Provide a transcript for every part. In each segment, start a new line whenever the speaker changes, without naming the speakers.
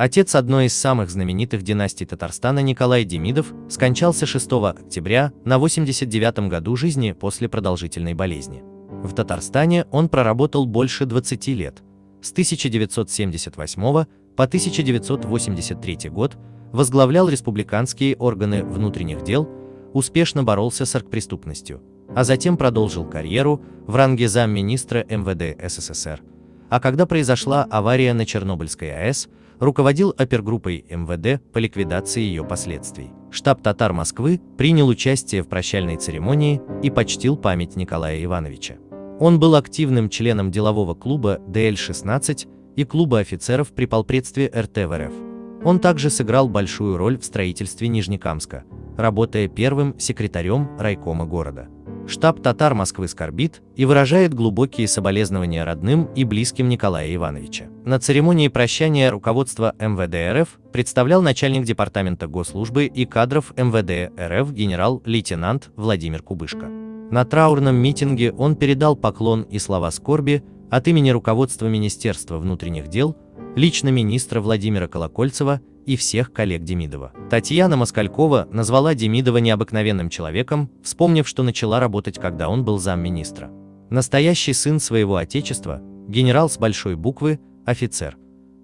Отец одной из самых знаменитых династий Татарстана Николай Демидов скончался 6 октября на 89 году жизни после продолжительной болезни. В Татарстане он проработал больше 20 лет. С 1978 по 1983 год возглавлял республиканские органы внутренних дел, успешно боролся с оргпреступностью, а затем продолжил карьеру в ранге замминистра МВД СССР. А когда произошла авария на Чернобыльской АЭС, руководил опергруппой МВД по ликвидации ее последствий. Штаб татар Москвы принял участие в прощальной церемонии и почтил память Николая Ивановича. Он был активным членом делового клуба ДЛ-16 и клуба офицеров при полпредстве РТ в РФ. Он также сыграл большую роль в строительстве Нижнекамска, работая первым секретарем райкома города. Штаб татар Москвы скорбит и выражает глубокие соболезнования родным и близким Николая Ивановича. На церемонии прощания руководство МВД РФ представлял начальник департамента госслужбы и кадров МВД РФ генерал-лейтенант Владимир Кубышко. На траурном митинге он передал поклон и слова скорби от имени руководства Министерства внутренних дел, лично министра Владимира Колокольцева и всех коллег Демидова. Татьяна Москалькова назвала Демидова необыкновенным человеком, вспомнив, что начала работать, когда он был замминистра. Настоящий сын своего отечества, генерал с большой буквы, офицер.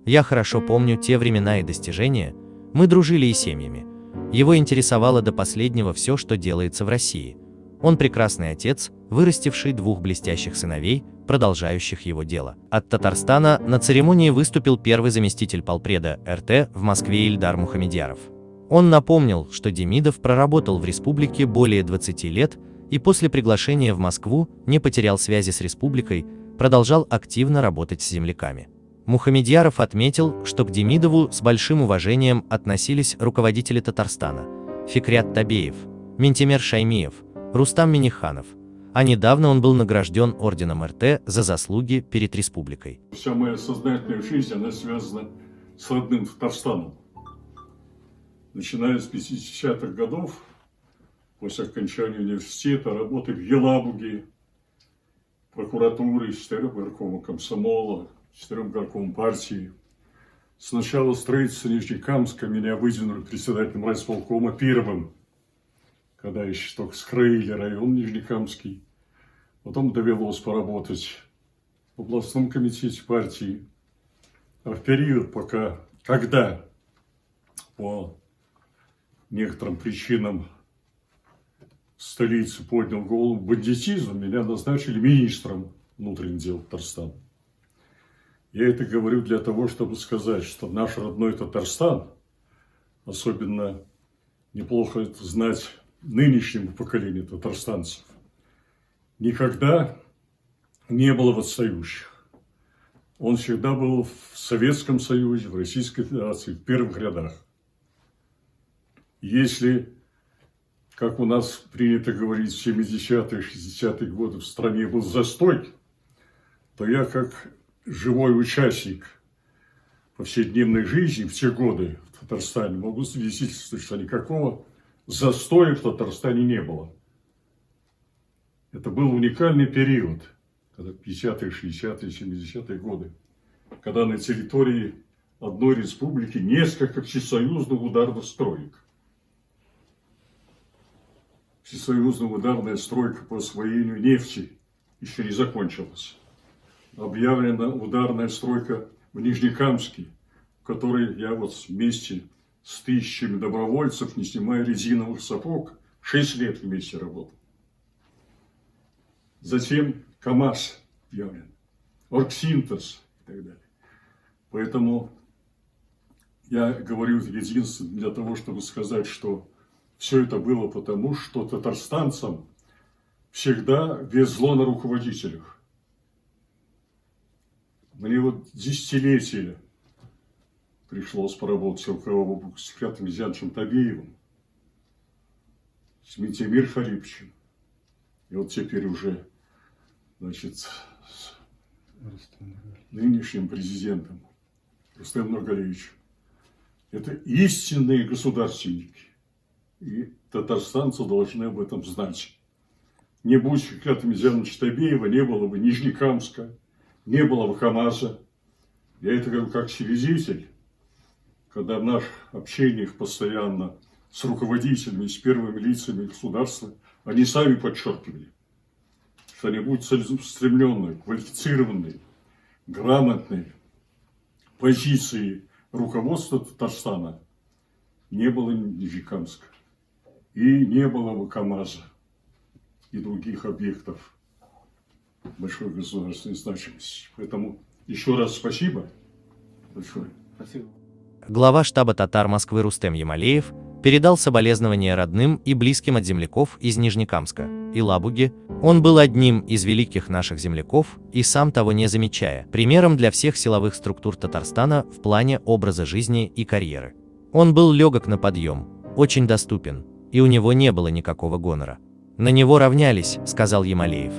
Я хорошо помню те времена и достижения, мы дружили и семьями. Его интересовало до последнего все, что делается в России. Он прекрасный отец, вырастивший двух блестящих сыновей, продолжающих его дело. От Татарстана на церемонии выступил первый заместитель полпреда РТ в Москве Ильдар Мухамедьяров. Он напомнил, что Демидов проработал в республике более 20 лет и после приглашения в Москву не потерял связи с республикой, продолжал активно работать с земляками. Мухамедьяров отметил, что к Демидову с большим уважением относились руководители Татарстана: Фикрят Табеев, Ментимер Шаймиев, Рустам Миниханов, а недавно он был награжден орденом РТ за заслуги перед республикой.
Вся моя сознательная жизнь, она связана с родным Татарстаном. Начиная с 50-х годов, после окончания университета, работы в Елабуге, прокуратуры, 4 горкома комсомола, 4 горком партии. С начала строительства Нижнекамска меня выдвинули председателем райисполкома первым, когда еще только скроили район Нижнекамский. Потом довелось поработать в областном комитете партии. А в период, когда по некоторым причинам в столице поднял голову бандитизм, меня назначили министром внутренних дел Татарстана. Я это говорю для того, чтобы сказать, что наш родной Татарстан, особенно неплохо это знать нынешнему поколению татарстанцев, никогда не был в отстающих. Он всегда был в Советском Союзе, в Российской Федерации, в первых рядах. Если, как у нас принято говорить, в 70-е, 60-е годы в стране был застой, то я, как живой участник повседневной жизни в те годы в Татарстане, могу свидетельствовать, что никакого застоя в Татарстане не было. Это был уникальный период, когда 50-е, 60-е, 70-е годы, когда на территории одной республики несколько всесоюзных ударных строек. Всесоюзная ударная стройка по освоению нефти еще не закончилась. Объявлена ударная стройка в Нижнекамске, в которой я вот вместе с тысячами добровольцев, не снимая резиновых сапог, 6 лет вместе работал. Затем КАМАЗ объявлен, Оргсинтез и так далее. Поэтому я говорю единственно для того, чтобы сказать, что все это было потому, что татарстанцам всегда везло на руководителях. Мне вот десятилетия пришлось поработать с руководством секретарем Зянчем Табеевым, с Ментимир Халиповичем. И вот теперь уже, значит, с нынешним президентом Рустемом Нургалиевичем. Это истинные государственники. И татарстанцы должны об этом знать. Не будь секретарем Зянча Табеева, не было бы Нижнекамска, не было бы КАМАЗа. Я это говорю как свидетель. когда в наших общениях постоянно с руководителями, с первыми лицами государства, они сами подчеркивали, что они будут целеустремленные, квалифицированные, грамотные. Позиции руководства Татарстана не было Нефтекамска, и не было бы КамАЗа и других объектов большой государственной значимости. Поэтому еще раз спасибо большое.
Спасибо.
Глава штаба татар Москвы Рустем Ямалеев передал соболезнования родным и близким от земляков из Нижнекамска и Лабуги. Он был одним из великих наших земляков и, сам того не замечая, примером для всех силовых структур Татарстана в плане образа жизни и карьеры. Он был легок на подъем, очень доступен, и у него не было никакого гонора. На него равнялись, сказал Ямалеев.